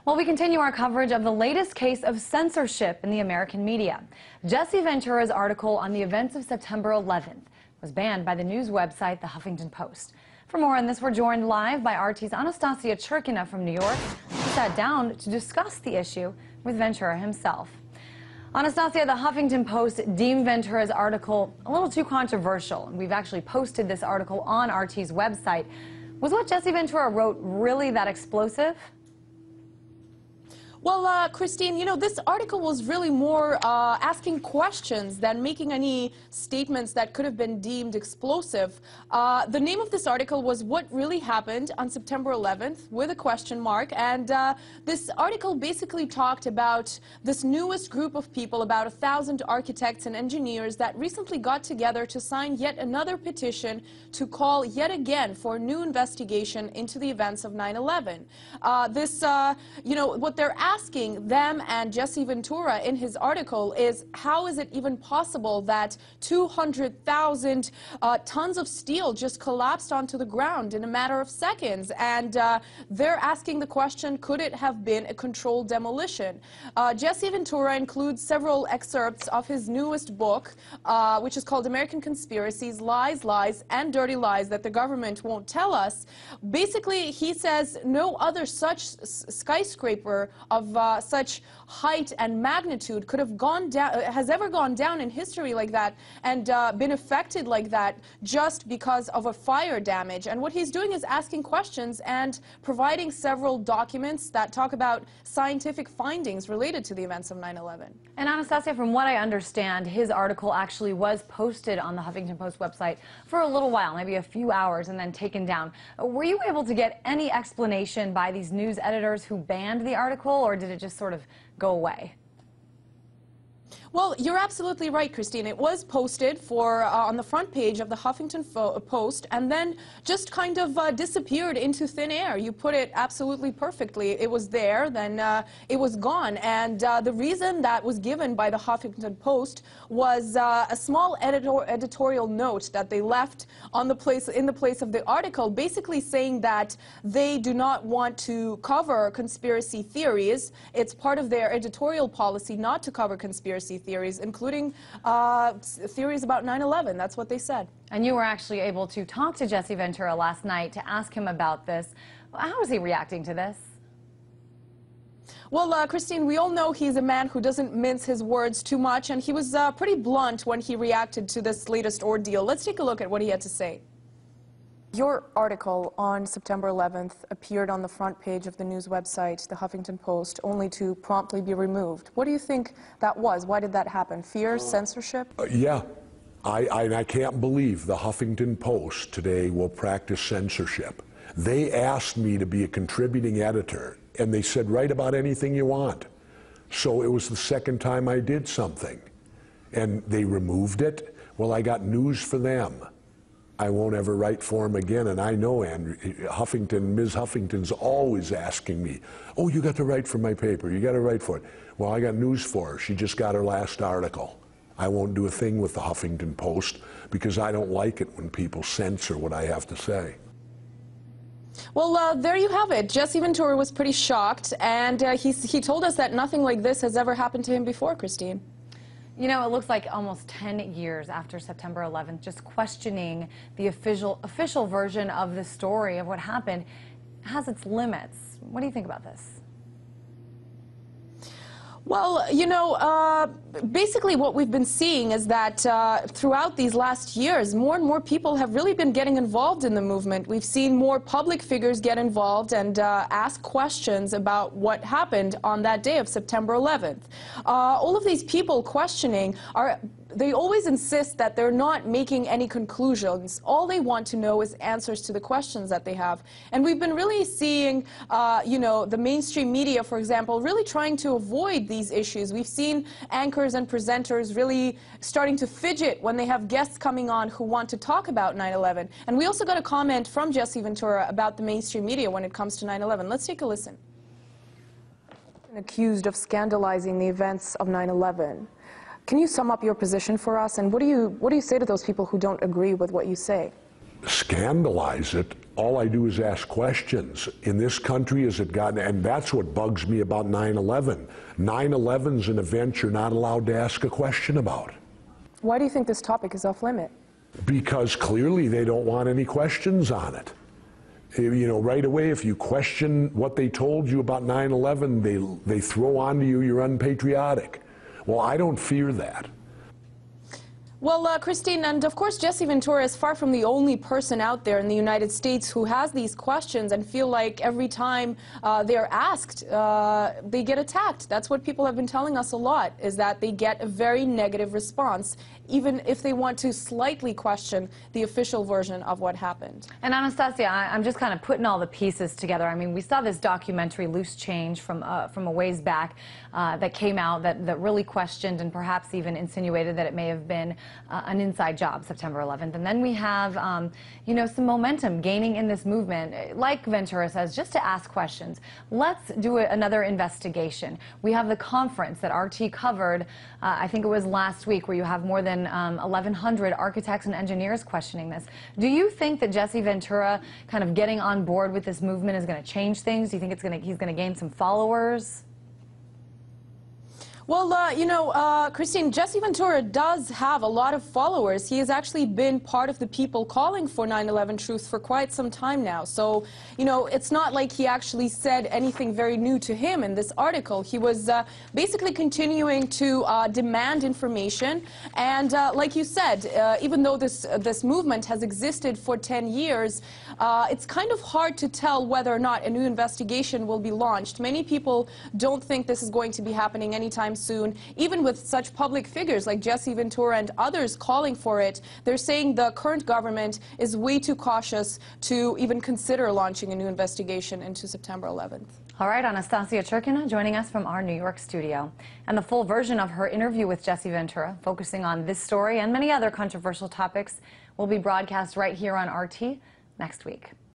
Well, we continue our coverage of the latest case of censorship in the American media. Jesse Ventura's article on the events of September 11th was banned by the news website, the Huffington Post. For more on this, we're joined live by RT's Anastasia Churkina from New York, who sat down to discuss the issue with Ventura himself. Anastasia, the Huffington Post deemed Ventura's article a little too controversial, and we've actually posted this article on RT's website. Was what Jesse Ventura wrote really that explosive? Well, Christine, you know, this article was really more asking questions than making any statements that could have been deemed explosive. The name of this article was What Really Happened on September 11th, with a question mark. And this article basically talked about this newest group of people, about 1,000 architects and engineers that recently got together to sign yet another petition to call yet again for a new investigation into the events of 9/11. You know, what they're asking them and Jesse Ventura in his article is, how is it even possible that 200,000 tons of steel just collapsed onto the ground in a matter of seconds? And they're asking the question, could it have been a controlled demolition? Jesse Ventura includes several excerpts of his newest book, which is called American Conspiracies, Lies, Lies, and Dirty Lies That the Government Won't Tell Us. Basically, he says no other such skyscraper of such height and magnitude could have gone down, has ever gone down in history like that, and been affected like that just because of a fire damage. And what he's doing is asking questions and providing several documents that talk about scientific findings related to the events of 9/11. And Anastasia, from what I understand, his article actually was posted on the Huffington Post website for a little while, maybe a few hours, and then taken down. Were you able to get any explanation by these news editors who banned the article, or did it just sort of go away? Well, you're absolutely right, Christine. It was posted on the front page of the Huffington Post, and then just kind of disappeared into thin air. You put it absolutely perfectly. It was there, then it was gone. And the reason that was given by the Huffington Post was a small editorial note that they left in the place of the article, basically saying that they do not want to cover conspiracy theories. It's part of their editorial policy not to cover conspiracy theories, including theories about 9/11. That's what they said. And you were actually able to talk to Jesse Ventura last night to ask him about this. How is he reacting to this? Well, Christine, we all know he's a man who doesn't mince his words too much, and he was pretty blunt when he reacted to this latest ordeal. Let's take a look at what he had to say. Your article on September 11th appeared on the front page of the news website, the Huffington Post, only to promptly be removed. What do you think that was? Why did that happen? Fear, censorship? Yeah. I can't believe the Huffington Post today will practice censorship. They asked me to be a contributing editor, and they said, write about anything you want. So it was the second time I did something, and they removed it. Well, I got news for them. I won't ever write for him again, and I know Ms. Huffington's always asking me, oh, you got to write for my paper, you got to write for it. Well, I got news for her. She just got her last article. I won't do a thing with the Huffington Post because I don't like it when people censor what I have to say. Well, there you have it. Jesse Ventura was pretty shocked, and he told us that nothing like this has ever happened to him before, Christine. You know, it looks like almost 10 years after September 11th, just questioning the official version of the story of what happened has its limits. What do you think about this? Well, you know, basically what we've been seeing is that throughout these last years, more and more people have really been getting involved in the movement. We've seen more public figures get involved and ask questions about what happened on that day of September 11th. All of these people questioning they always insist that they're not making any conclusions. All they want to know is answers to the questions that they have. And we've been really seeing, you know, the mainstream media, for example, really trying to avoid these issues. We've seen anchors and presenters really starting to fidget when they have guests coming on who want to talk about 9/11. And we also got a comment from Jesse Ventura about the mainstream media when it comes to 9/11. Let's take a listen. Accused of scandalizing the events of 9/11. Can you sum up your position for us, and what do you say to those people who don't agree with what you say? Scandalize it? all I do is ask questions. In this country, has it gotten, and that's what bugs me about 9/11. 9/11's an event you're not allowed to ask a question about. Why do you think this topic is off limit? Because clearly they don't want any questions on it. You know, right away, if you question what they told you about 9/11, they throw onto you you're unpatriotic. Well, I don't fear that. Well, Christine, and of course Jesse Ventura is far from the only person out there in the United States who has these questions and feel like every time they're asked, they get attacked. That's what people have been telling us a lot, is that they get a very negative response, even if they want to slightly question the official version of what happened. And Anastasia, I'm just kind of putting all the pieces together. I mean, we saw this documentary, Loose Change, from a ways back that came out that really questioned and perhaps even insinuated that it may have been an inside job, September 11th. And then we have, you know, some momentum gaining in this movement, like Ventura says, just to ask questions. Let's do another investigation. We have the conference that RT covered, I think it was last week, where you have more than 1,100 architects and engineers questioning this. Do you think that Jesse Ventura kind of getting on board with this movement is going to change things? Do you think he's going to gain some followers? Well, you know, Christine, Jesse Ventura does have a lot of followers. He has actually been part of the people calling for 9/11 truth for quite some time now. So, you know, it's not like he actually said anything very new to him in this article. He was basically continuing to demand information. And like you said, even though this movement has existed for 10 years, it's kind of hard to tell whether or not a new investigation will be launched. Many people don't think this is going to be happening anytime soon. Even with such public figures like Jesse Ventura and others calling for it, they're saying the current government is way too cautious to even consider launching a new investigation into September 11th. All right, Anastasia Churkina joining us from our New York studio. And the full version of her interview with Jesse Ventura, focusing on this story and many other controversial topics, will be broadcast right here on RT next week.